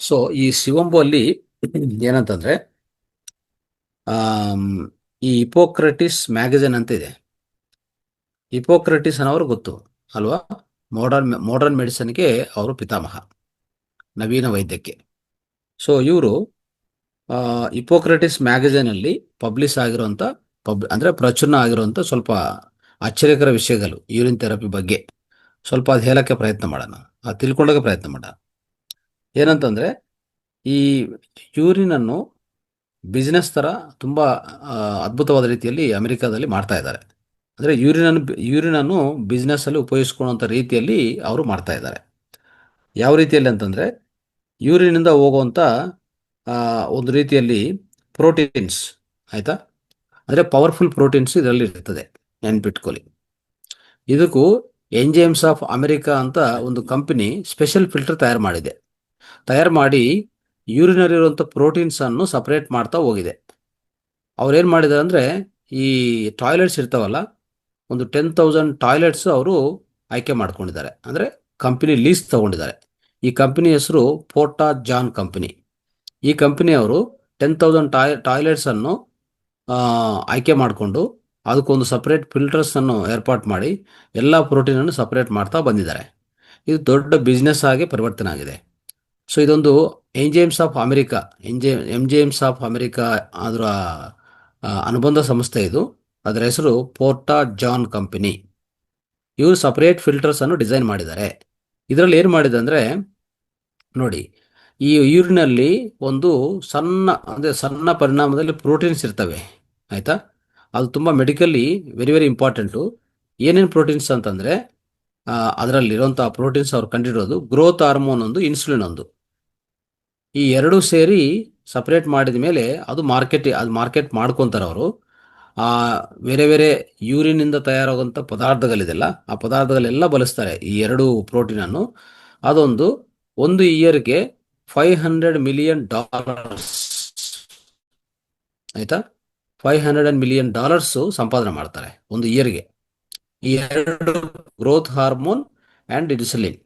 So ಈ ಶಿವಂಬು ಅಲ್ಲಿ ಏನಂತಂದ್ರೆ ಆಮ್, ಈ ಹಿಪೋಕ್ರಟಿಸ್ ಮ್ಯಾಗಝಿನ್ ಅಂತ ಇದೆ. ಹಿಪೋಕ್ರಟಿಸ್ ಅನ್ನೋರು ಗೊತ್ತು ಅಲ್ವಾ? ಮಾಡರ್ನ್ ಮೆಡಿಸನ್ಗೆ ಅವರು ಪಿತಾಮಹ, ನವೀನ ವೈದ್ಯಕ್ಕೆ. ಸೊ ಇವರು ಹಿಪೋಕ್ರಟಿಸ್ ಮ್ಯಾಗಝಿನ್ ಅಲ್ಲಿ ಪಬ್ಲಿಷ್ ಆಗಿರುವಂತ ಅಂದ್ರೆ ಪ್ರಚುರಣ ಆಗಿರುವಂತ ಸ್ವಲ್ಪ ಆಶ್ಚರ್ಯಕರ ವಿಷಯಗಳು ಯೂರಿನ್ ಥೆರಪಿ ಬಗ್ಗೆ ಸ್ವಲ್ಪ ಅದು ಹೇಳಕ್ಕೆ ಪ್ರಯತ್ನ ಮಾಡೋಣ, ಅದು ತಿಳ್ಕೊಳ್ಳೋಕೆ ಪ್ರಯತ್ನ ಮಾಡೋಣ. ಏನಂತಂದ್ರೆ ಈ ಯೂರಿನ್ ಅನ್ನು ಬಿಸ್ನೆಸ್ ತರ ತುಂಬಾ ಆ, ಅದ್ಭುತವಾದ ರೀತಿಯಲ್ಲಿ ಅಮೆರಿಕಾದಲ್ಲಿ ಮಾಡ್ತಾ ಇದ್ದಾರೆ. ಅಂದ್ರೆ ಯೂರಿನ್ ಅನ್ನು ಬಿಸ್ನೆಸ್ ಅಲ್ಲಿ ಉಪಯೋಗಿಸ್ಕೊಳ್ಳುವಂತ ರೀತಿಯಲ್ಲಿ ಅವರು ಮಾಡ್ತಾ ಇದ್ದಾರೆ. ಯಾವ ರೀತಿಯಲ್ಲಿ ಅಂತಂದ್ರೆ ಯೂರಿನ್ ಇಂದ ಹೋಗುವಂತ ಆ, ಒಂದು ರೀತಿಯಲ್ಲಿ ಪ್ರೋಟೀನ್ಸ್, ಆಯ್ತಾ? ಅಂದ್ರೆ ಪವರ್ಫುಲ್ ಪ್ರೋಟೀನ್ಸ್ ಇದರಲ್ಲಿ ಇರ್ತದೆ, ನೆನ್ಪಿಟ್ಕೊಳ್ಳಿ. ಇದಕ್ಕೂ ಎಂಜೈಮ್ಸ್ ಆಫ್ ಅಮೆರಿಕಾ ಅಂತ ಒಂದು ಕಂಪನಿ ಸ್ಪೆಷಲ್ ಫಿಲ್ಟರ್ ತಯಾರು ಮಾಡಿ ಯೂರಿನಲ್ಲಿರುವಂಥ ಪ್ರೋಟೀನ್ಸ್ ಅನ್ನು ಸಪರೇಟ್ ಮಾಡ್ತಾ ಹೋಗಿದೆ. ಅವ್ರು ಏನು ಮಾಡಿದ್ದಾರೆ ಅಂದರೆ ಈ ಟಾಯ್ಲೆಟ್ಸ್ ಇರ್ತಾವಲ್ಲ, ಒಂದು 10,000 ಟಾಯ್ಲೆಟ್ಸ್ ಅವರು ಆಯ್ಕೆ ಮಾಡ್ಕೊಂಡಿದ್ದಾರೆ. ಅಂದರೆ ಕಂಪನಿ ಲೀಸ್ ತಗೊಂಡಿದ್ದಾರೆ. ಈ ಕಂಪನಿ ಹೆಸರು ಪೋರ್ಟಾ ಜಾನ್ ಕಂಪನಿ. ಈ ಕಂಪನಿಯವರು 10,000 ಟಾಯ್ಲೆಟ್ಸ್ ಅನ್ನು ಆಯ್ಕೆ ಮಾಡಿಕೊಂಡು ಅದಕ್ಕೊಂದು ಸಪರೇಟ್ ಫಿಲ್ಟರ್ಸ್ ಅನ್ನು ಏರ್ಪಾಟ್ ಮಾಡಿ ಎಲ್ಲ ಪ್ರೋಟೀನ್ ಅನ್ನು ಸಪರೇಟ್ ಮಾಡ್ತಾ ಬಂದಿದ್ದಾರೆ. ಇದು ದೊಡ್ಡ ಬಿಸ್ನೆಸ್ ಆಗಿ ಪರಿವರ್ತನೆ ಆಗಿದೆ. ಸೊ ಇದೊಂದು enzymes of America, enzymes of America ಅದರ ಅನುಬಂಧ ಸಂಸ್ಥೆ ಇದು. ಅದರ ಹೆಸರು ಪೋರ್ಟಾ ಜಾನ್ ಕಂಪನಿ. ಇವರು ಸಪರೇಟ್ ಫಿಲ್ಟರ್ಸ್ ಅನ್ನು ಡಿಸೈನ್ ಮಾಡಿದ್ದಾರೆ. ಇದರಲ್ಲಿ ಏನು ಮಾಡಿದೆ ಅಂದರೆ ನೋಡಿ, ಈ ಯೂರಿನಲ್ಲಿ ಒಂದು ಸಣ್ಣ ಪರಿಣಾಮದಲ್ಲಿ ಪ್ರೋಟೀನ್ಸ್ ಇರ್ತವೆ, ಆಯ್ತಾ? ಅದು ತುಂಬ ಮೆಡಿಕಲಿ ವೆರಿ ವೆರಿ ಇಂಪಾರ್ಟೆಂಟು. ಏನೇನು ಪ್ರೋಟೀನ್ಸ್ ಅಂತಂದರೆ ಅದರಲ್ಲಿರುವಂಥ ಪ್ರೋಟೀನ್ಸ್ ಅವ್ರು ಕಂಡಿರೋದು ಗ್ರೋತ್ ಹಾರ್ಮೋನ್ ಒಂದು, ಇನ್ಸುಲಿನ್ ಒಂದು. ಈ ಎರಡೂ ಸೇರಿ ಸಪರೇಟ್ ಮಾಡಿದ ಮೇಲೆ ಅದು ಮಾರ್ಕೆಟ್ ಮಾಡ್ಕೊತಾರೆ ಅವರು. ಆ ಬೇರೆ ಬೇರೆ ಯೂರಿನಿಂದ ತಯಾರಾಗುವಂಥ ಪದಾರ್ಥಗಳಿದೆಲ್ಲ, ಆ ಪದಾರ್ಥಗಳೆಲ್ಲ ಬಳಸ್ತಾರೆ ಈ ಎರಡು ಪ್ರೋಟೀನನ್ನು. ಅದೊಂದು ಒಂದು ಇಯರ್ಗೆ $500 million, ಆಯ್ತಾ? $500 million ಸಂಪಾದನೆ ಮಾಡ್ತಾರೆ ಒಂದು ಇಯರ್ಗೆ. ಈ ಎರಡು ಗ್ರೋತ್ ಹಾರ್ಮೋನ್ ಆ್ಯಂಡ್ ಇನ್ಸುಲಿನ್,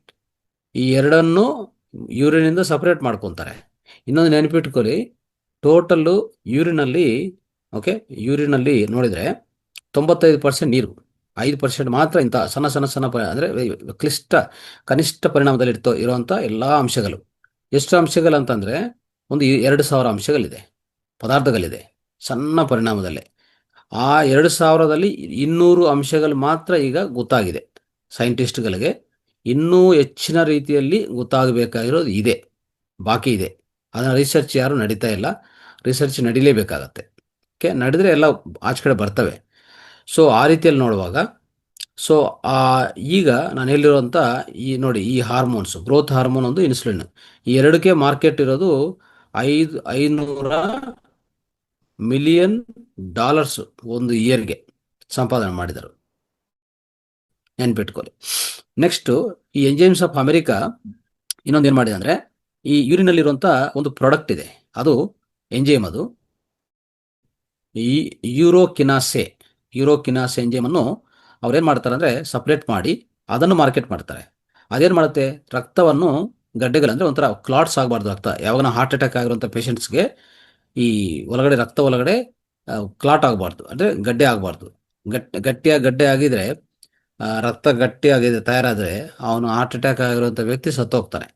ಈ ಎರಡನ್ನು ಯೂರಿನಿಂದ ಸಪರೇಟ್ ಮಾಡ್ಕೊತಾರೆ. ಇನ್ನೊಂದು ನೆನಪಿಟ್ಕೊಳ್ಳಿ, ಟೋಟಲ್ಲು ಯೂರಿನಲ್ಲಿ, ಓಕೆ, ಯೂರಿನಲ್ಲಿ ನೋಡಿದರೆ 95% ನೀರು, 5% ಮಾತ್ರ ಇಂಥ ಅಂದರೆ ಕನಿಷ್ಠ ಪರಿಣಾಮದಲ್ಲಿ ಇರುವಂಥ ಎಲ್ಲ ಅಂಶಗಳು. ಎಷ್ಟು ಅಂಶಗಳು ಅಂತಂದರೆ ಒಂದು 2,000 ಅಂಶಗಳಿದೆ, ಪದಾರ್ಥಗಳಿದೆ ಸಣ್ಣ ಪರಿಣಾಮದಲ್ಲಿ. ಆ 2,000ದಲ್ಲಿ 200 ಅಂಶಗಳು ಮಾತ್ರ ಈಗ ಗೊತ್ತಾಗಿದೆ ಸೈಂಟಿಸ್ಟ್ಗಳಿಗೆ. ಇನ್ನೂ ಹೆಚ್ಚಿನ ರೀತಿಯಲ್ಲಿ ಗೊತ್ತಾಗಬೇಕಾಗಿರೋದು ಇದೆ, ಬಾಕಿ ಇದೆ. ಅದನ್ನು ರಿಸರ್ಚ್ ಯಾರು ನಡೀತಾ ಇಲ್ಲ, ರಿಸರ್ಚ್ ನಡೀಲೇಬೇಕಾಗತ್ತೆ. ಓಕೆ, ನಡೆದರೆ ಎಲ್ಲ ಆಚೆ ಕಡೆ ಬರ್ತವೆ. ಸೊ ಆ ರೀತಿಯಲ್ಲಿ ನೋಡುವಾಗ, ಸೊ ಈಗ ನಾನು ಹೇಳಿರುವಂಥ ಈ ನೋಡಿ, ಈ ಹಾರ್ಮೋನ್ಸ್, ಗ್ರೋತ್ ಹಾರ್ಮೋನ್ ಒಂದು, ಇನ್ಸುಲಿನ್, ಈ ಎರಡಕ್ಕೆ ಮಾರ್ಕೆಟ್ ಇರೋದು $500 million ಒಂದು ಇಯರ್ಗೆ ಸಂಪಾದನೆ ಮಾಡಿದರು, ನೆನ್ಪಿಟ್ಕೊಳ್ಳಿ. ನೆಕ್ಸ್ಟು ಈ ಎಂಜೈಮ್ಸ್ ಆಫ್ ಅಮೆರಿಕಾ ಇನ್ನೊಂದು ಏನು ಮಾಡಿದೆ ಅಂದರೆ, ಈ ಯೂರಿನಲ್ಲಿರುವಂಥ ಒಂದು ಪ್ರಾಡಕ್ಟ್ ಇದೆ, ಅದು ಎಂಜೈಮ್, ಅದು ಈ ಯೂರೋಕಿನಾಸೆ ಎಂಜೈಮನ್ನು ಅವ್ರೇನು ಮಾಡ್ತಾರೆ ಅಂದರೆ ಸಪ್ರೇಟ್ ಮಾಡಿ ಅದನ್ನು ಮಾರ್ಕೆಟ್ ಮಾಡ್ತಾರೆ. ಅದೇನು ಮಾಡುತ್ತೆ, ರಕ್ತವನ್ನು ಗಡ್ಡೆಗಳಂದರೆ ಒಂಥರ ಕ್ಲಾಟ್ಸ್ ಆಗಬಾರ್ದು, ರಕ್ತ ಯಾವಾಗ ಹಾರ್ಟ್ ಅಟ್ಯಾಕ್ ಆಗಿರುವಂಥ ಪೇಷಂಟ್ಸ್ಗೆ ಈ ರಕ್ತ ಒಳಗಡೆ ಕ್ಲಾಟ್ ಆಗಬಾರ್ದು, ಅಂದರೆ ಗಡ್ಡೆ ಆಗಬಾರ್ದು. ಗಡ್ಡೆ ಆಗಿದ್ರೆ, ರಕ್ತ ಗಟ್ಟಿಯಾಗಿದೆ ತಯಾರಾದರೆ ಅವನು ಹಾರ್ಟ್ ಅಟ್ಯಾಕ್ ಆಗಿರುವಂಥ ವ್ಯಕ್ತಿ ಸತ್ತೋಗ್ತಾನೆ.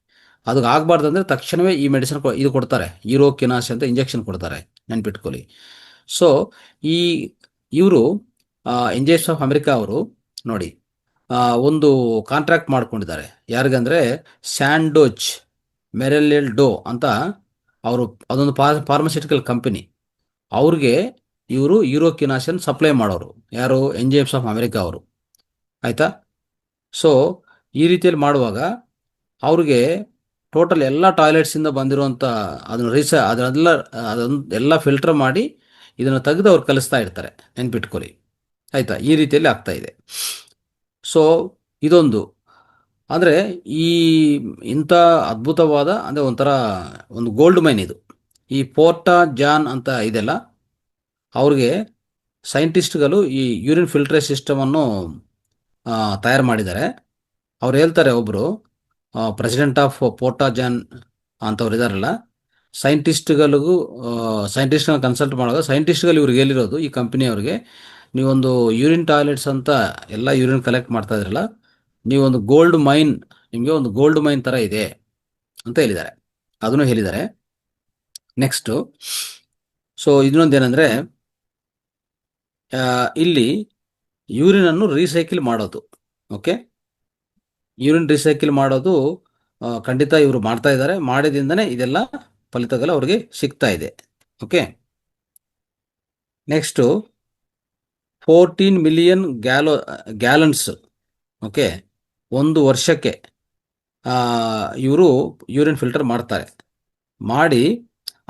ಅದಕ್ಕೆ ಆಗಬಾರ್ದು ಅಂದರೆ ತಕ್ಷಣವೇ ಈ ಮೆಡಿಸಿನ್ ಇದು ಕೊಡ್ತಾರೆ, ಯೂರೋಕಿನಾಸ್ ಅಂತ ಇಂಜೆಕ್ಷನ್ ಕೊಡ್ತಾರೆ, ನೆನ್ಪಿಟ್ಕೊಳ್ಳಿ. ಸೊ ಈ ಇವರು ಎಂಜೈಮ್ಸ್ ಆಫ್ ಅಮೆರಿಕಾ ಅವರು ನೋಡಿ ಒಂದು ಕಾಂಟ್ರಾಕ್ಟ್ ಮಾಡ್ಕೊಂಡಿದ್ದಾರೆ. ಯಾರಿಗಂದರೆ ಸ್ಯಾಂಡೋಚ್ ಮೆರೆಲ್ ಡೋ ಅಂತ ಅವರು, ಅದೊಂದು ಫಾರ್ಮಸ್ಯೂಟಿಕಲ್ ಕಂಪನಿ. ಅವ್ರಿಗೆ ಇವರು ಯೂರೋಕಿನಾಸನ್ ಸಪ್ಲೈ ಮಾಡೋರು ಯಾರು, ಎಂಜೈಮ್ಸ್ ಆಫ್ ಅಮೆರಿಕಾ ಅವರು, ಆಯಿತಾ? ಸೊ ಈ ರೀತಿಯಲ್ಲಿ ಮಾಡುವಾಗ ಅವ್ರಿಗೆ ಟೋಟಲ್ ಎಲ್ಲ ಟಾಯ್ಲೆಟ್ಸಿಂದ ಬಂದಿರುವಂಥ ಅದನ್ನೆಲ್ಲ ಫಿಲ್ಟರ್ ಮಾಡಿ ಇದನ್ನು ತೆಗೆದು ಅವ್ರು ಕಲಿಸ್ತಾ ಇರ್ತಾರೆ, ನೆನ್ಪಿಟ್ಕೊಳ್ಳಿ, ಆಯಿತಾ? ಈ ರೀತಿಯಲ್ಲಿ ಆಗ್ತಾ ಇದೆ. ಸೊ ಇದೊಂದು ಅಂದರೆ ಇಂಥ ಅದ್ಭುತವಾದ, ಅಂದರೆ ಒಂಥರ ಒಂದು ಗೋಲ್ಡ್ ಮೈನ್ ಇದು. ಈ ಪೋರ್ಟಾ ಜಾನ್ ಅಂತ ಇದೆಲ್ಲ, ಅವ್ರಿಗೆ ಸೈಂಟಿಸ್ಟ್ಗಳು ಈ ಯೂರಿನ್ ಫಿಲ್ಟ್ರೇಷನ್ ಸಿಸ್ಟಮನ್ನು ತಯಾರು ಮಾಡಿದ್ದಾರೆ. ಅವ್ರು ಹೇಳ್ತಾರೆ, ಒಬ್ಬರು ಪ್ರೆಸಿಡೆಂಟ್ ಆಫ್ ಪೋರ್ಟಾ ಜಾನ್ ಅಂಥವ್ರು ಇದಾರಲ್ಲ, ಸೈಂಟಿಸ್ಟ್ಗಳಿಗೂ ಸೈಂಟಿಸ್ಟ್ಗಳನ್ನ ಕನ್ಸಲ್ಟ್ ಮಾಡುವಾಗ ಸೈಂಟಿಸ್ಟ್ಗಳು ಇವ್ರಿಗೆ ಹೇಳಿರೋದು, ಈ ಕಂಪ್ನಿಯವ್ರಿಗೆ, ನೀವೊಂದು ಯೂರಿನ್ ಟಾಯ್ಲೆಟ್ಸ್ ಅಂತ ಎಲ್ಲ ಯೂರಿನ್ ಕಲೆಕ್ಟ್ ಮಾಡ್ತಾ ಇದ್ರಲ್ಲ, ನೀವೊಂದು ಗೋಲ್ಡ್ ಮೈನ್, ನಿಮಗೆ ಒಂದು ಗೋಲ್ಡ್ ಮೈನ್ ಥರ ಇದೆ ಅಂತ ಹೇಳಿದ್ದಾರೆ. ಅದನ್ನು ಹೇಳಿದ್ದಾರೆ. ನೆಕ್ಸ್ಟು, ಸೊ ಇನ್ನೊಂದೇನೆಂದರೆ, ಇಲ್ಲಿ ಯೂರಿನನ್ನು ರೀಸೈಕಲ್ ಮಾಡೋದು. ಓಕೆ, ಯೂರಿನ್ ರೀಸೈಕಲ್ ಮಾಡೋದು ಖಂಡಿತ ಇವರು ಮಾಡ್ತಾ ಇದ್ದಾರೆ. ಮಾಡಿದಿಂದನೇ ಇದೆಲ್ಲ ಫಲಿತಗಳು ಅವ್ರಿಗೆ ಸಿಗ್ತಾ ಇದೆ. Okay, next 14 million gallons, okay, ಒಂದು ವರ್ಷಕ್ಕೆ ಇವರು ಯೂರಿನ್ ಫಿಲ್ಟರ್ ಮಾಡ್ತಾರೆ. ಮಾಡಿ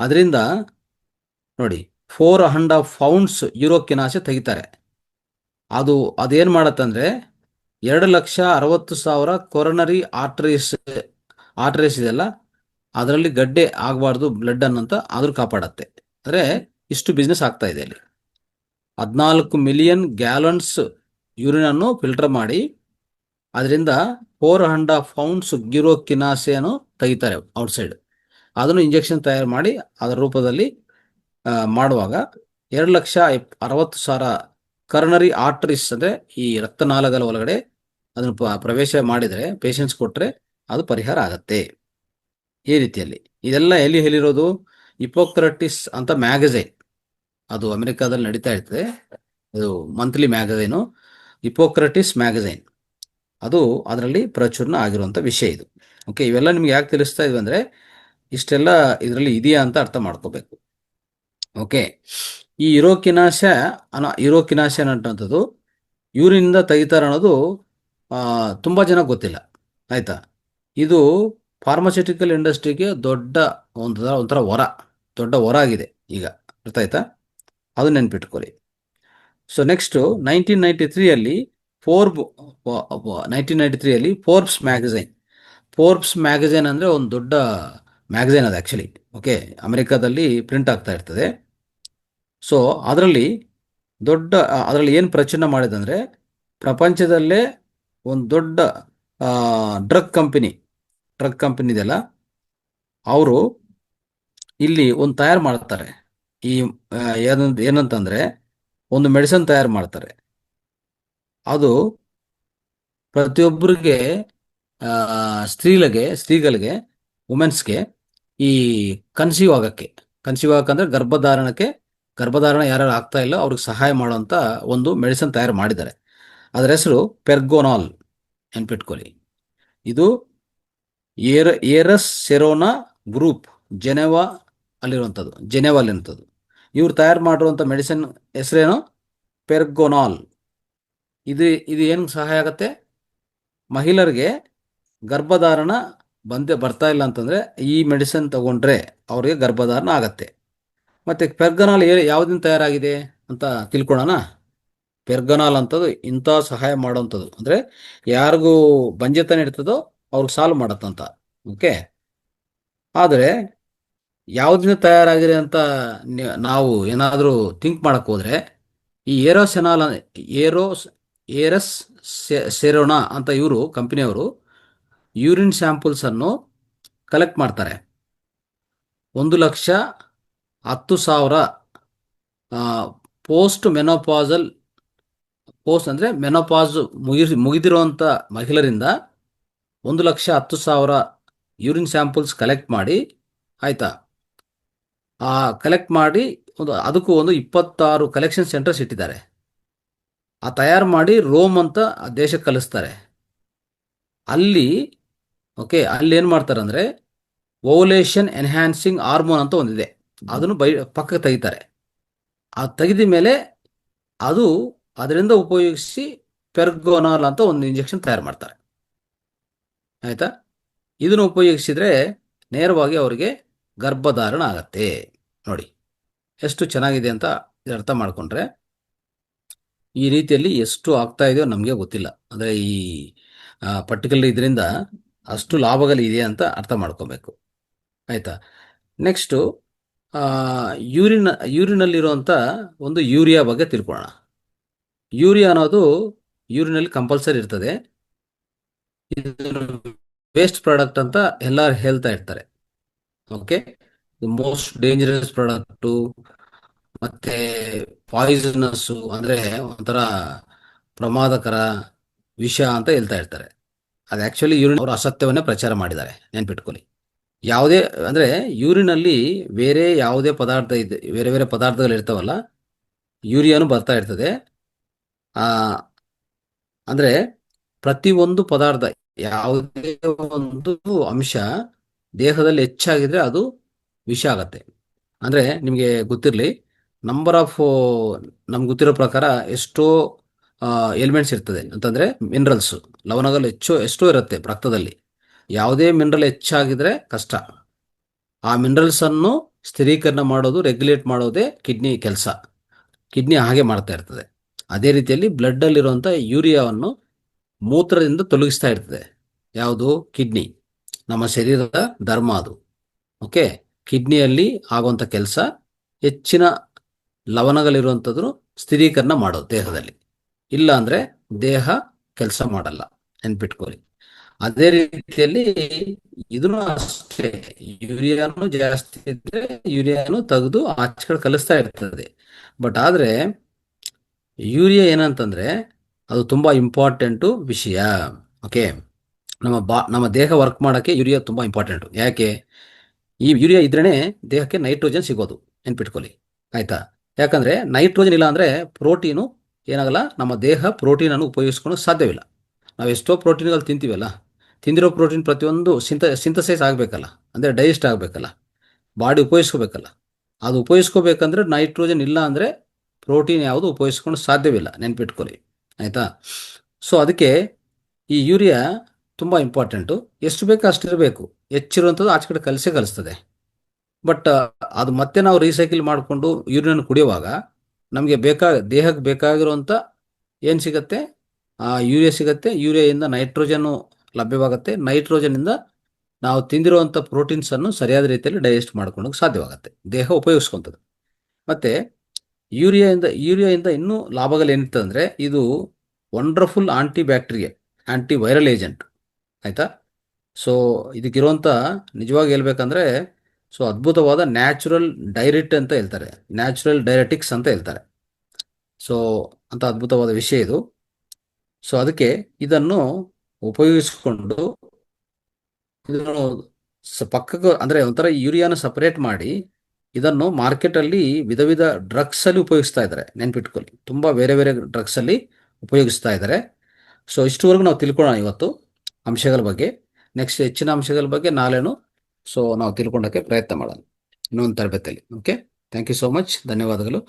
ಅದರಿಂದ ನೋಡಿ 4.5 ಪೌಂಡ್ಸ್ ಯೂರೋಕಿನಾಸೆ ತೆಗಿತಾರೆ. ಅದೇನು ಮಾಡತ್ತಂದರೆ 2,60,000 ಕೊರನರಿ ಆರ್ಟರೀಸ್ ಇದೆಲ್ಲ, ಅದರಲ್ಲಿ ಗಡ್ಡೆ ಆಗಬಾರ್ದು ಬ್ಲಡ್ ಅನ್ನಂತ ಆದ್ರೂ ಕಾಪಾಡತ್ತೆ. ಅಂದರೆ ಇಷ್ಟು ಬಿಸ್ನೆಸ್ ಆಗ್ತಾ ಇದೆ ಅಲ್ಲಿ. 14 ಮಿಲಿಯನ್ ಗ್ಯಾಲನ್ಸ್ ಯೂರಿನನ್ನು ಫಿಲ್ಟರ್ ಮಾಡಿ ಅದರಿಂದ 4.5 ಪೌಂಡ್ಸ್ ಗಿರೋಕಿನಾಸೆಯನ್ನು ತೆಗಿತಾರೆ ಔಟ್ಸೈಡ್. ಅದನ್ನು ಇಂಜೆಕ್ಷನ್ ತಯಾರು ಮಾಡಿ ಅದರ ರೂಪದಲ್ಲಿ ಮಾಡುವಾಗ 2,60,000 ಕರ್ನರಿ ಆರ್ಟರೀಸ್, ಅಂದರೆ ಈ ರಕ್ತನಾಳಗಳ ಒಳಗಡೆ ಅದನ್ನು ಪ್ರವೇಶ ಮಾಡಿದರೆ ಪೇಷಂಟ್ಸ್ ಕೊಟ್ಟರೆ ಅದು ಪರಿಹಾರ ಆಗತ್ತೆ. ಈ ರೀತಿಯಲ್ಲಿ ಇದೆಲ್ಲ ಎಲ್ಲಿ ಹೇಳಿರೋದು? ಹಿಪೋಕ್ರಟಿಸ್ ಅಂತ ಮ್ಯಾಗಝೈನ್, ಅದು ಅಮೆರಿಕಾದಲ್ಲಿ ನಡೀತಾ ಇರ್ತದೆ. ಅದು ಮಂತ್ಲಿ ಮ್ಯಾಗಝೈನು, ಹಿಪೋಕ್ರಟಿಸ್ ಮ್ಯಾಗಝೈನ್, ಅದು ಅದರಲ್ಲಿ ಪ್ರಚುರಣ ಆಗಿರುವಂಥ ವಿಷಯ ಇದು. ಓಕೆ, ಇವೆಲ್ಲ ನಿಮ್ಗೆ ಯಾಕೆ ತಿಳಿಸ್ತಾ ಇದ್ವಿ ಅಂದರೆ ಇಷ್ಟೆಲ್ಲ ಇದರಲ್ಲಿ ಇದೆಯಾ ಅಂತ ಅರ್ಥ ಮಾಡ್ಕೋಬೇಕು. ಓಕೆ, ಈ ಯುರೋಕಿನಾಸೆ ಅನ್ನೋಂಥದ್ದು ಯೂರಿನಿಂದ ತೆಗಿತಾರೆ ಅನ್ನೋದು ತುಂಬ ಜನ ಗೊತ್ತಿಲ್ಲ. ಆಯಿತಾ? ಇದು ಫಾರ್ಮಸ್ಯೂಟಿಕಲ್ ಇಂಡಸ್ಟ್ರಿಗೆ ಒಂಥರ ದೊಡ್ಡ ವರ ಆಗಿದೆ ಈಗ. ಅರ್ಥ ಆಯ್ತಾ? ಅದು ನೆನ್ಪಿಟ್ಕೊಳ್ಳಿ. ಸೊ ನೆಕ್ಸ್ಟು 1993 ಫೋರ್ಬ್ಸ್ ಮ್ಯಾಗಝೈನ್ ಅಂದರೆ ಒಂದು ದೊಡ್ಡ ಮ್ಯಾಗಝೈನ್ ಅದು ಆ್ಯಕ್ಚುಲಿ. ಓಕೆ, ಅಮೆರಿಕಾದಲ್ಲಿ ಪ್ರಿಂಟ್ ಆಗ್ತಾ ಇರ್ತದೆ. ಸೊ ಅದರಲ್ಲಿ ಏನು ಪ್ರಚುರಣ ಮಾಡಿದಂದರೆ, ಪ್ರಪಂಚದಲ್ಲೇ ಒಂದು ದೊಡ್ಡ ಡ್ರಗ್ ಕಂಪನಿ ಇದೆಲ್ಲ, ಅವರು ಇಲ್ಲಿ ಒಂದು ತಯಾರು ಮಾಡ್ತಾರೆ. ಈ ಏನಂತಂದರೆ ಒಂದು ಮೆಡಿಸಿನ್ ತಯಾರು ಮಾಡ್ತಾರೆ. ಅದು ಪ್ರತಿಯೊಬ್ಬರಿಗೆ, ಸ್ತ್ರೀಗಳಿಗೆ ವುಮೆನ್ಸ್ಗೆ ಈ ಕನ್ಸೀವ್ ಆಗಕ್ಕೆ ಗರ್ಭಧಾರಣೆ ಯಾರು ಆಗ್ತಾ ಇಲ್ಲ ಅವ್ರಿಗೆ ಸಹಾಯ ಮಾಡುವಂಥ ಒಂದು ಮೆಡಿಸಿನ್ ತಯಾರು ಮಾಡಿದ್ದಾರೆ. ಅದರ ಹೆಸರು ಪೆರ್ಗೋನಾಲ್. ನೆನ್ಪಿಟ್ಕೊಳ್ಳಿ. ಇದು ಏರಸ್ ಸೆರೋನಾ ಗ್ರೂಪ್ ಜೆನೆವಾಲಿರುವಂಥದ್ದು. ಇವ್ರು ತಯಾರು ಮಾಡಿರುವಂಥ ಮೆಡಿಸಿನ್ ಹೆಸರೇನು? ಪೆರ್ಗೋನಾಲ್. ಇದು ಏನು ಸಹಾಯ ಆಗುತ್ತೆ? ಮಹಿಳೆಯರಿಗೆ ಗರ್ಭಧಾರಣ ಬರ್ತಾ ಇಲ್ಲ ಅಂತಂದರೆ ಈ ಮೆಡಿಸಿನ್ ತಗೊಂಡ್ರೆ ಅವ್ರಿಗೆ ಗರ್ಭಧಾರಣ ಆಗತ್ತೆ. ಮತ್ತು ಪೆರ್ಗನಾಲ್ ಯಾವುದಿಂದ ತಯಾರಾಗಿದೆ ಅಂತ ತಿಳ್ಕೊಳ್ಳೋಣ. ಪೆರ್ಗನಾಲ್ ಅಂತದ್ದು ಇಂಥ ಸಹಾಯ ಮಾಡೋವಂಥದ್ದು, ಅಂದರೆ ಯಾರಿಗೂ ಬಂಜೆತನ ಇರ್ತದೋ ಅವ್ರಿಗೆ ಸಾಲ್ವ್ ಮಾಡತ್ತಂತ. ಓಕೆ, ಆದರೆ ಯಾವುದರಿಂದ ತಯಾರಾಗಿದೆ ಅಂತ ನಾವು ಏನಾದರೂ ಥಿಂಕ್ ಮಾಡಕ್ಕೆ ಹೋದರೆ, ಈ ಏರಸ್ ಸೆರೋನಾ ಅಂತ ಇವರು ಕಂಪನಿಯವರು ಯೂರಿನ್ ಸ್ಯಾಂಪಲ್ಸನ್ನು ಕಲೆಕ್ಟ್ ಮಾಡ್ತಾರೆ. 1,10,000 ಪೋಸ್ಟ್ ಅಂದರೆ ಮೆನೋಪಾಸ್ ಮುಗಿದಿರುವಂಥ ಮಹಿಳೆಯರಿಂದ 1,10,000 ಯೂರಿನ್ ಸ್ಯಾಂಪಲ್ಸ್ ಕಲೆಕ್ಟ್ ಮಾಡಿ, ಆಯಿತಾ, ಕಲೆಕ್ಟ್ ಮಾಡಿ ಅದಕ್ಕೂ ಒಂದು 26 ಕಲೆಕ್ಷನ್ ಸೆಂಟರ್ಸ್ ಇಟ್ಟಿದ್ದಾರೆ. ತಯಾರು ಮಾಡಿ ರೋಮ್ ಅಂತ ದೇಶಕ್ಕೆ ಕಳಿಸ್ತಾರೆ. ಅಲ್ಲಿ ಏನು ಮಾಡ್ತಾರೆ ಅಂದರೆ ಓವುಲೇಷನ್ ಎನ್ಹ್ಯಾನ್ಸಿಂಗ್ ಹಾರ್ಮೋನ್ ಅಂತ ಒಂದಿದೆ, ಅದನ್ನು ಪಕ್ಕಕ್ಕೆ ತೆಗಿತಾರೆ. ತೆಗೆದ ಮೇಲೆ ಅದರಿಂದ ಉಪಯೋಗಿಸಿ ಪೆರ್ಗೋನಾಲ್ ಅಂತ ಒಂದು ಇಂಜೆಕ್ಷನ್ ತಯಾರು ಮಾಡ್ತಾರೆ. ಆಯಿತಾ? ಇದನ್ನು ಉಪಯೋಗಿಸಿದರೆ ನೇರವಾಗಿ ಅವರಿಗೆ ಗರ್ಭಧಾರಣ ಆಗತ್ತೆ. ನೋಡಿ ಎಷ್ಟು ಚೆನ್ನಾಗಿದೆ ಅಂತ ಅರ್ಥ ಮಾಡಿಕೊಂಡ್ರೆ, ಈ ರೀತಿಯಲ್ಲಿ ಎಷ್ಟು ಆಗ್ತಾ ಇದೆಯೋ ನಮಗೆ ಗೊತ್ತಿಲ್ಲ. ಅಂದರೆ ಈ ಪರ್ಟಿಕ್ಯುಲರ್ ಇದರಿಂದ ಅಷ್ಟು ಲಾಭಗಳಿದೆ ಅಂತ ಅರ್ಥ ಮಾಡ್ಕೋಬೇಕು. ಆಯಿತಾ? ನೆಕ್ಸ್ಟು ಯೂರಿನಲ್ಲಿರುವಂಥ ಒಂದು ಯೂರಿಯಾ ಬಗ್ಗೆ ತಿಳ್ಕೊಳ್ಳೋಣ. ಯೂರಿಯಾ ಅನ್ನೋದು ಯೂರಿನಲ್ಲಿ ಕಂಪಲ್ಸರಿ ಇರ್ತದೆ. ಇದು ವೇಸ್ಟ್ ಪ್ರಾಡಕ್ಟ್ ಅಂತ ಎಲ್ಲರೂ ಹೇಳ್ತಾ ಇರ್ತಾರೆ. ಓಕೆ. ಮೋಸ್ಟ್ ಡೇಂಜರಸ್ ಪ್ರಾಡಕ್ಟು ಮತ್ತೆ ಪಾಯ್ಸನಸ್ಸು ಅಂದ್ರೆ ಒಂಥರ ಪ್ರಮಾದಕರ ವಿಷ ಅಂತ ಹೇಳ್ತಾ ಇರ್ತಾರೆ. ಅದು ಆಕ್ಚುಲಿ ಯೂರಿನ್ ಅವರು ಅಸತ್ಯವನ್ನೇ ಪ್ರಚಾರ ಮಾಡಿದ್ದಾರೆ, ನೆನ್ಪಿಟ್ಕೊಳ್ಳಿ. ಯಾವುದೇ ಅಂದ್ರೆ ಯೂರಿನಲ್ಲಿ ಬೇರೆ ಯಾವುದೇ ಪದಾರ್ಥ ಇದೆ, ಬೇರೆ ಬೇರೆ ಪದಾರ್ಥಗಳು ಇರ್ತಾವಲ್ಲ, ಯೂರಿಯಾನು ಬರ್ತಾ ಇರ್ತದೆ. ಆ ಅಂದ್ರೆ ಪ್ರತಿಯೊಂದು ಪದಾರ್ಥ, ಯಾವುದೇ ಒಂದು ಅಂಶ ದೇಹದಲ್ಲಿ ಹೆಚ್ಚಾಗಿದ್ರೆ ಅದು ವಿಷ ಆಗತ್ತೆ. ಅಂದ್ರೆ ನಿಮಗೆ ಗೊತ್ತಿರಲಿ, ನಂಬರ್ ಆಫ್ ನಮ್ಗೆ ಗೊತ್ತಿರೋ ಪ್ರಕಾರ ಎಷ್ಟೋ ಎಲಿಮೆಂಟ್ಸ್ ಇರ್ತದೆ ಅಂತಂದ್ರೆ ಮಿನರಲ್ಸ್, ಲವಣಗಳು ಎಷ್ಟೋ ಇರುತ್ತೆ ರಕ್ತದಲ್ಲಿ. ಯಾವುದೇ ಮಿನರಲ್ ಹೆಚ್ಚಾಗಿದ್ರೆ ಕಷ್ಟ. ಆ ಮಿನರಲ್ಸ್ ಅನ್ನು ಸ್ಥಿರೀಕರಣ ಮಾಡೋದು, ರೆಗ್ಯುಲೇಟ್ ಮಾಡೋದೇ ಕಿಡ್ನಿ ಕೆಲಸ. ಕಿಡ್ನಿ ಹಾಗೆ ಮಾಡ್ತಾ ಇರ್ತದೆ. ಅದೇ ರೀತಿಯಲ್ಲಿ ಬ್ಲಡ್ ಅಲ್ಲಿರುವಂಥ ಯೂರಿಯಾವನ್ನು ಮೂತ್ರದಿಂದ ತೊಲಗಿಸ್ತಾ ಇರ್ತದೆ. ಯಾವುದು? ಕಿಡ್ನಿ. ನಮ್ಮ ಶರೀರದ ಧರ್ಮ ಅದು. ಓಕೆ. ಕಿಡ್ನಿಯಲ್ಲಿ ಆಗುವಂಥ ಕೆಲಸ ಹೆಚ್ಚಿನ ಲವಣಗಳಿರುವಂಥದ್ದು ಸ್ಥಿರೀಕರಣ ಮಾಡೋದು ದೇಹದಲ್ಲಿ. ಇಲ್ಲ ಅಂದ್ರೆ ದೇಹ ಕೆಲಸ ಮಾಡಲ್ಲ, ನೆನ್ಪಿಟ್ಕೊಳ್ಳಿ. ಅದೇ ರೀತಿಯಲ್ಲಿ ಇದನ್ನು ಅಷ್ಟೇ, ಯೂರಿಯಾನು ಜಾಸ್ತಿ ಇದ್ರೆ ಯೂರಿಯಾನು ತೆಗೆದು ಆಚೆ ಕಡೆ ಕಲಿಸ್ತಾ ಇರ್ತದೆ. ಬಟ್ ಆದ್ರೆ ಯೂರಿಯಾ ಏನಂತಂದ್ರೆ ಅದು ತುಂಬಾ ಇಂಪಾರ್ಟೆಂಟು ವಿಷಯ. ಓಕೆ. ನಮ್ಮ ದೇಹ ವರ್ಕ್ ಮಾಡೋಕ್ಕೆ ಯೂರಿಯಾ ತುಂಬಾ ಇಂಪಾರ್ಟೆಂಟು. ಯಾಕೆ? ಈ ಯೂರಿಯಾ ಇದ್ರೇನೆ ದೇಹಕ್ಕೆ ನೈಟ್ರೋಜನ್ ಸಿಗೋದು, ನೆನ್ಪಿಟ್ಕೊಳ್ಳಿ. ಆಯ್ತಾ? ಯಾಕಂದ್ರೆ ನೈಟ್ರೋಜನ್ ಇಲ್ಲ ಅಂದ್ರೆ ಪ್ರೋಟೀನು ಏನಾಗಲ್ಲ, ನಮ್ಮ ದೇಹ ಪ್ರೋಟೀನನ್ನು ಉಪಯೋಗಿಸ್ಕೊಳ್ಳೋ ಸಾಧ್ಯವಿಲ್ಲ. ನಾವು ಎಷ್ಟೋ ಪ್ರೋಟೀನ್ಗಳು ತಿಂತೀವಲ್ಲ, ತಿಂದಿರೋ ಪ್ರೋಟೀನ್ ಪ್ರತಿಯೊಂದು ಸಿಂಥಸೈಸ್ ಆಗಬೇಕಲ್ಲ, ಅಂದರೆ ಡೈಜೆಸ್ಟ್ ಆಗಬೇಕಲ್ಲ, ಬಾಡಿ ಉಪಯೋಗಿಸ್ಕೋಬೇಕಲ್ಲ. ಅದು ಉಪಯೋಗಿಸ್ಕೋಬೇಕಂದ್ರೆ ನೈಟ್ರೋಜನ್ ಇಲ್ಲ ಅಂದರೆ ಪ್ರೋಟೀನ್ ಯಾವುದು ಉಪಯೋಗಿಸ್ಕೊಂಡು ಸಾಧ್ಯವಿಲ್ಲ, ನೆನ್ಪಿಟ್ಕೊಳ್ಳಿ. ಆಯಿತಾ? ಸೊ ಅದಕ್ಕೆ ಈ ಯೂರಿಯಾ ತುಂಬ ಇಂಪಾರ್ಟೆಂಟು. ಎಷ್ಟು ಬೇಕೋ ಅಷ್ಟಿರಬೇಕು. ಹೆಚ್ಚಿರುವಂಥದ್ದು ಆಚೆ ಕಡೆ ಕಲಿಸ್ತದೆ. ಬಟ್ ಅದು ಮತ್ತೆ ನಾವು ರೀಸೈಕಲ್ ಮಾಡಿಕೊಂಡು ಯೂರಿಯನ್ ಕುಡಿಯುವಾಗ ನಮಗೆ ದೇಹಕ್ಕೆ ಬೇಕಾಗಿರುವಂಥ ಏನು ಸಿಗತ್ತೆ? ಯೂರಿಯಾ ಸಿಗತ್ತೆ. ಯೂರಿಯಾದಿಂದ ನೈಟ್ರೋಜನ್ನು ಲಭ್ಯವಾಗುತ್ತೆ. ನೈಟ್ರೋಜನ್ನಿಂದ ನಾವು ತಿಂದಿರುವಂಥ ಪ್ರೋಟೀನ್ಸನ್ನು ಸರಿಯಾದ ರೀತಿಯಲ್ಲಿ ಡೈಜೆಸ್ಟ್ ಮಾಡ್ಕೊಳ್ಳೋಕೆ ಸಾಧ್ಯವಾಗುತ್ತೆ, ದೇಹ ಉಪಯೋಗಿಸ್ಕೊತದೆ. ಮತ್ತು ಯೂರಿಯಾಯಿಂದ ಇನ್ನೂ ಲಾಭಗಳು ಏನಿರ್ತದೆ ಅಂದರೆ ಇದು wonderful anti bacterial, anti viral agent. ಆಯಿತಾ? ಸೊ ಇದಕ್ಕಿರುವಂಥ ನಿಜವಾಗಿ ಹೇಳ್ಬೇಕಂದ್ರೆ ಸೊ ಅದ್ಭುತವಾದ ನ್ಯಾಚುರಲ್ ಡೈರೆಟ್ ಅಂತ ಹೇಳ್ತಾರೆ, ನ್ಯಾಚುರಲ್ ಡೈರೆಟಿಕ್ಸ್ ಅಂತ ಹೇಳ್ತಾರೆ. ಸೊ ಅಂತ ಅದ್ಭುತವಾದ ವಿಷಯ ಇದು. ಸೊ ಅದಕ್ಕೆ ಇದನ್ನು ಉಪಯೋಗಿಸಿಕೊಂಡು ಇದನ್ನು ಪಕ್ಕಕ್ಕೆ ಅಂದರೆ ಒಂಥರ ಯೂರಿಯಾನ ಸಪರೇಟ್ ಮಾಡಿ ಇದನ್ನು ಮಾರ್ಕೆಟಲ್ಲಿ ವಿಧ ವಿಧ ಡ್ರಗ್ಸಲ್ಲಿ ಉಪಯೋಗಿಸ್ತಾ ಇದ್ದಾರೆ, ನೆನ್ಪಿಟ್ಕೊಳ್ಳಿ. ತುಂಬ ಬೇರೆ ಬೇರೆ ಡ್ರಗ್ಸಲ್ಲಿ ಉಪಯೋಗಿಸ್ತಾ ಇದ್ದಾರೆ. ಸೊ ಇಷ್ಟುವರೆಗೂ ನಾವು ತಿಳ್ಕೊಳ್ಳೋಣ ಇವತ್ತು ಅಂಶಗಳ ಬಗ್ಗೆ. ನೆಕ್ಸ್ಟ್ ಹೆಚ್ಚಿನ ಅಂಶಗಳ ಬಗ್ಗೆ ನಾಳೆನು ಸೊ ನಾವು ತಿಳ್ಕೊಳ್ಳೋಕ್ಕೆ ಪ್ರಯತ್ನ ಮಾಡೋಣ ಇನ್ನೊಂದು ತರಬೇತಿಯಲ್ಲಿ. Okay. Thank you so much. ಧನ್ಯವಾದಗಳು.